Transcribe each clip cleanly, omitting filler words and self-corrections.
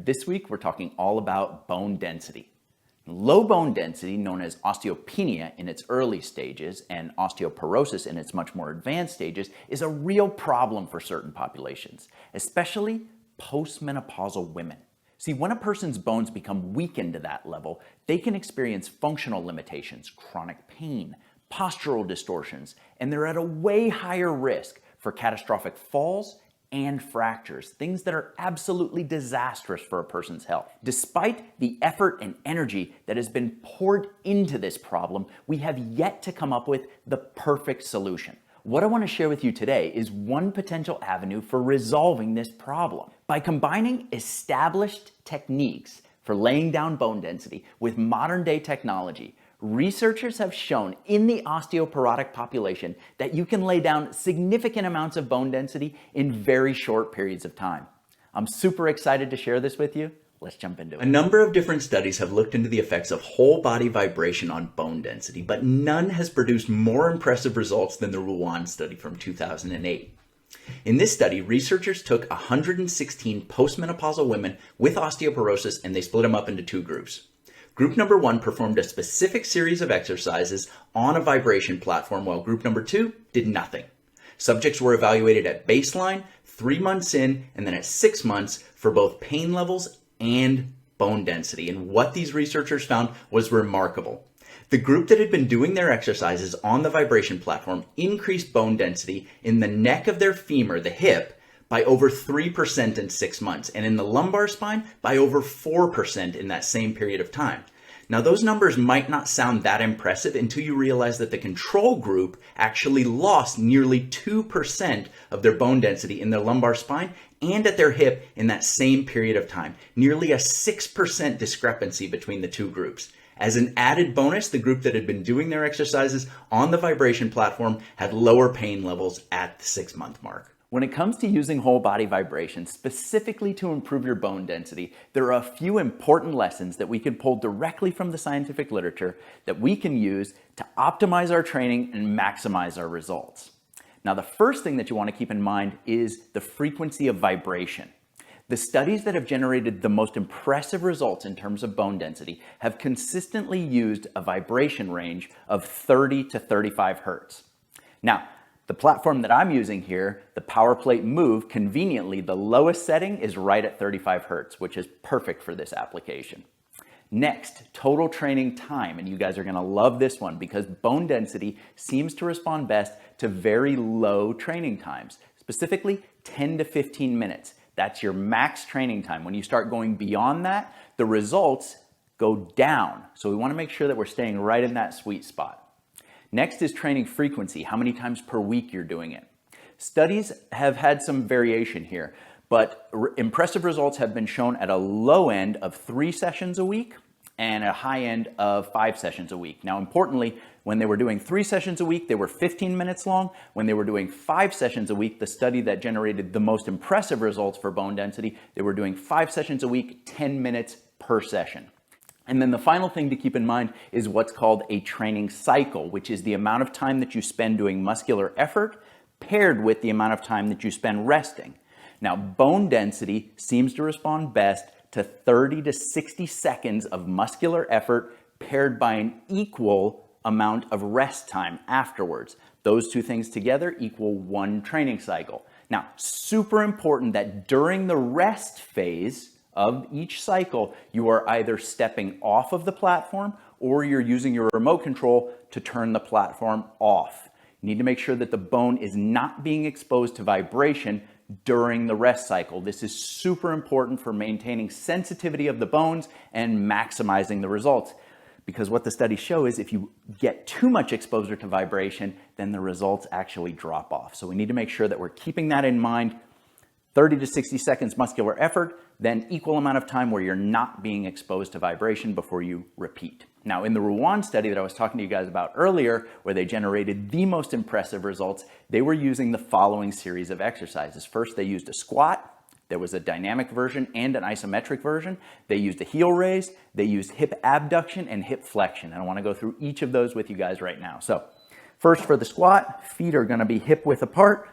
This week, we're talking all about bone density. Low bone density, known as osteopenia in its early stages and osteoporosis in its much more advanced stages, is a real problem for certain populations, especially postmenopausal women. See, when a person's bones become weakened to that level, they can experience functional limitations, chronic pain, postural distortions, and they're at a way higher risk for catastrophic falls and fractures, things that are absolutely disastrous for a person's health. Despite the effort and energy that has been poured into this problem, we have yet to come up with the perfect solution. What I want to share with you today is one potential avenue for resolving this problem. By combining established techniques for laying down bone density with modern day technology, researchers have shown in the osteoporotic population that you can lay down significant amounts of bone density in very short periods of time. I'm super excited to share this with you. Let's jump into it. A number of different studies have looked into the effects of whole body vibration on bone density, but none has produced more impressive results than the Ruan Study from 2008. In this study, researchers took 116 postmenopausal women with osteoporosis and they split them up into two groups. Group number 1 performed a specific series of exercises on a vibration platform, while group number 2 did nothing. Subjects were evaluated at baseline, 3 months in, and then at 6 months for both pain levels and bone density. And what these researchers found was remarkable. The group that had been doing their exercises on the vibration platform increased bone density in the neck of their femur, the hip, by over 3% in 6 months, and in the lumbar spine by over 4% in that same period of time. Now, those numbers might not sound that impressive until you realize that the control group actually lost nearly 2% of their bone density in their lumbar spine and at their hip in that same period of time, nearly a 6% discrepancy between the two groups. As an added bonus, the group that had been doing their exercises on the vibration platform had lower pain levels at the 6-month mark. When it comes to using whole body vibration specifically to improve your bone density, there are a few important lessons that we can pull directly from the scientific literature that we can use to optimize our training and maximize our results. Now, the first thing that you want to keep in mind is the frequency of vibration. The studies that have generated the most impressive results in terms of bone density have consistently used a vibration range of 30 to 35 hertz. Now, the platform that I'm using here, the PowerPlate Move, conveniently, the lowest setting is right at 35 hertz, which is perfect for this application. Next, total training time, and you guys are gonna love this one because bone density seems to respond best to very low training times, specifically 10 to 15 minutes. That's your max training time. When you start going beyond that, the results go down. So we wanna make sure that we're staying right in that sweet spot. Next is training frequency, how many times per week you're doing it. Studies have had some variation here, but impressive results have been shown at a low end of 3 sessions a week and a high end of 5 sessions a week. Now, importantly, when they were doing 3 sessions a week, they were 15 minutes long. When they were doing 5 sessions a week, the study that generated the most impressive results for bone density, they were doing 5 sessions a week, 10 minutes per session. And then the final thing to keep in mind is what's called a training cycle, which is the amount of time that you spend doing muscular effort paired with the amount of time that you spend resting. Now, bone density seems to respond best to 30 to 60 seconds of muscular effort paired by an equal amount of rest time afterwards. Those two things together equal 1 training cycle. Now, super important that during the rest phase of each cycle, you are either stepping off of the platform or you're using your remote control to turn the platform off. You need to make sure that the bone is not being exposed to vibration during the rest cycle. This is super important for maintaining sensitivity of the bones and maximizing the results. Because what the studies show is if you get too much exposure to vibration, then the results actually drop off. So we need to make sure that we're keeping that in mind. 30 to 60 seconds muscular effort, then equal amount of time where you're not being exposed to vibration before you repeat. Now, in the Ruan study that I was talking to you guys about earlier, where they generated the most impressive results, they were using the following series of exercises. First, they used a squat. There was a dynamic version and an isometric version. They used a heel raise. They used hip abduction and hip flexion. And I want to go through each of those with you guys right now. So first, for the squat, feet are going to be hip width apart.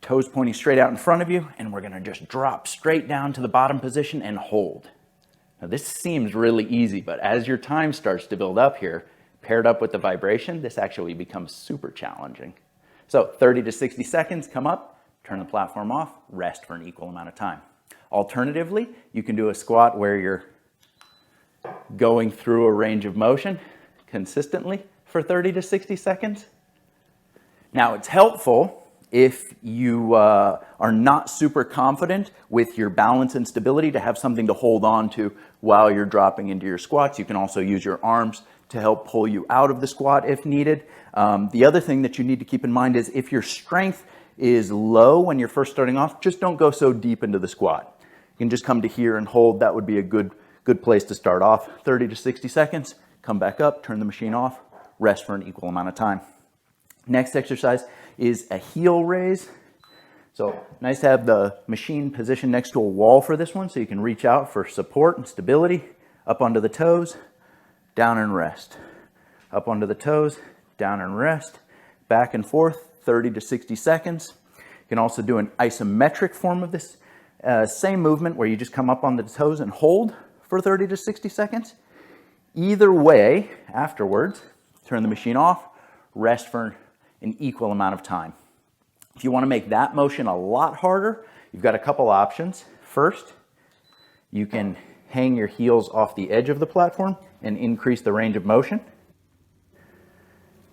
Toes pointing straight out in front of you, and we're gonna just drop straight down to the bottom position and hold. Now this seems really easy, but as your time starts to build up here, paired up with the vibration, this actually becomes super challenging. So 30 to 60 seconds, come up, turn the platform off, rest for an equal amount of time. Alternatively, you can do a squat where you're going through a range of motion consistently for 30 to 60 seconds. Now it's helpful if you are not super confident with your balance and stability to have something to hold on to while you're dropping into your squats. You can also use your arms to help pull you out of the squat if needed. The other thing that you need to keep in mind is if your strength is low when you're first starting off, just don't go so deep into the squat. You can just come to here and hold. That would be a good place to start off. 30 to 60 seconds, come back up, turn the machine off, rest for an equal amount of time. Next exercise is a heel raise. So nice to have the machine positioned next to a wall for this one so you can reach out for support and stability. Up onto the toes, down and rest. Up onto the toes, down and rest. Back and forth, 30 to 60 seconds. You can also do an isometric form of this same movement where you just come up on the toes and hold for 30 to 60 seconds. Either way, afterwards, turn the machine off, rest for an equal amount of time. If you want to make that motion a lot harder, you've got a couple options. First, you can hang your heels off the edge of the platform and increase the range of motion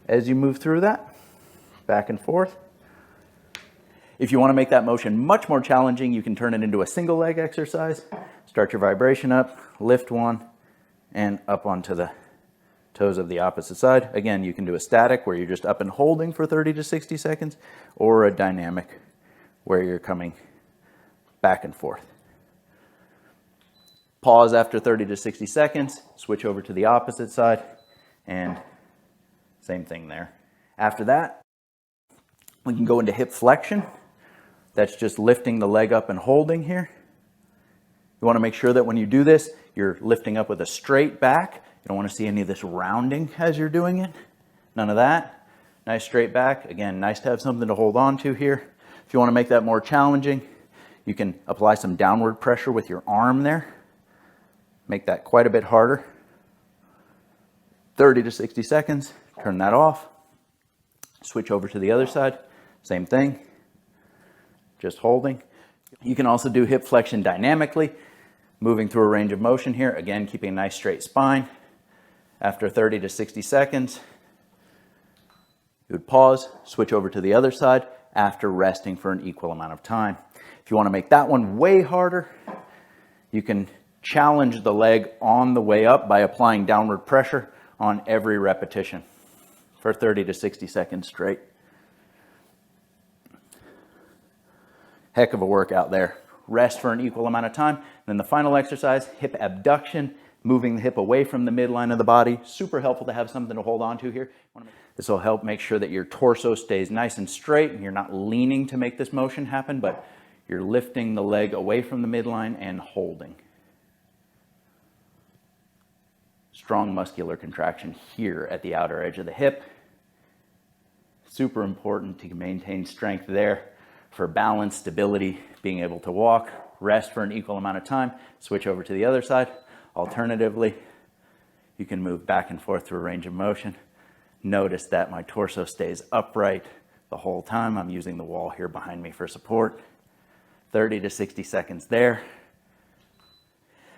as you move through that, back and forth. If you want to make that motion much more challenging, you can turn it into a single leg exercise. Start your vibration up, lift one, and up onto the toes of the opposite side. Again, you can do a static where you're just up and holding for 30 to 60 seconds, or a dynamic where you're coming back and forth. Pause after 30 to 60 seconds, switch over to the opposite side, and same thing there. After that, we can go into hip flexion. That's just lifting the leg up and holding here. You want to make sure that when you do this, you're lifting up with a straight back. You don't want to see any of this rounding as you're doing it. None of that. Nice straight back. Again, nice to have something to hold on to here. If you want to make that more challenging, you can apply some downward pressure with your arm there. Make that quite a bit harder. 30 to 60 seconds. Turn that off. Switch over to the other side. Same thing. Just holding. You can also do hip flexion dynamically, moving through a range of motion here. Again, keeping a nice straight spine. After 30 to 60 seconds, you would pause, switch over to the other side after resting for an equal amount of time. If you want to make that one way harder, you can challenge the leg on the way up by applying downward pressure on every repetition for 30 to 60 seconds straight. Heck of a workout there. Rest for an equal amount of time. Then the final exercise, hip abduction, moving the hip away from the midline of the body. Super helpful to have something to hold on to here. This will help make sure that your torso stays nice and straight and you're not leaning to make this motion happen, but you're lifting the leg away from the midline and holding. Strong muscular contraction here at the outer edge of the hip. Super important to maintain strength there for balance, stability, being able to walk. Rest for an equal amount of time. Switch over to the other side. Alternatively, you can move back and forth through a range of motion. Notice that my torso stays upright the whole time. I'm using the wall here behind me for support. 30 to 60 seconds there.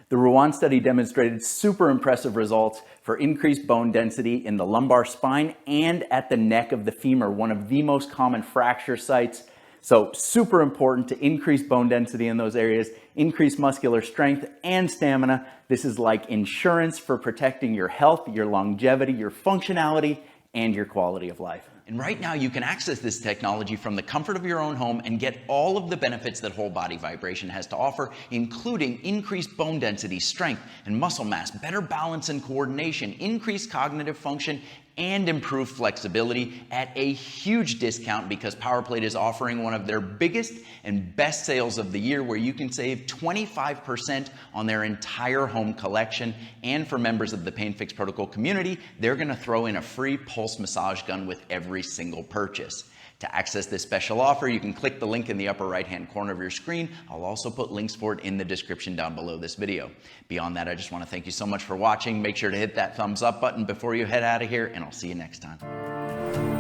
The Ruan study demonstrated super impressive results for increased bone density in the lumbar spine and at the neck of the femur, one of the most common fracture sites. So super important to increase bone density in those areas, increase muscular strength and stamina. This is like insurance for protecting your health, your longevity, your functionality, and your quality of life. And right now you can access this technology from the comfort of your own home and get all of the benefits that whole body vibration has to offer, including increased bone density, strength and muscle mass, better balance and coordination, increased cognitive function, and improved flexibility at a huge discount because PowerPlate is offering one of their biggest and best sales of the year where you can save 25% on their entire home collection. And for members of the Pain Fix Protocol community, they're going to throw in a free pulse massage gun with every single purchase. To access this special offer, you can click the link in the upper right-hand corner of your screen. I'll also put links for it in the description down below this video. Beyond that, I just want to thank you so much for watching. Make sure to hit that thumbs up button before you head out of here, and I'll see you next time.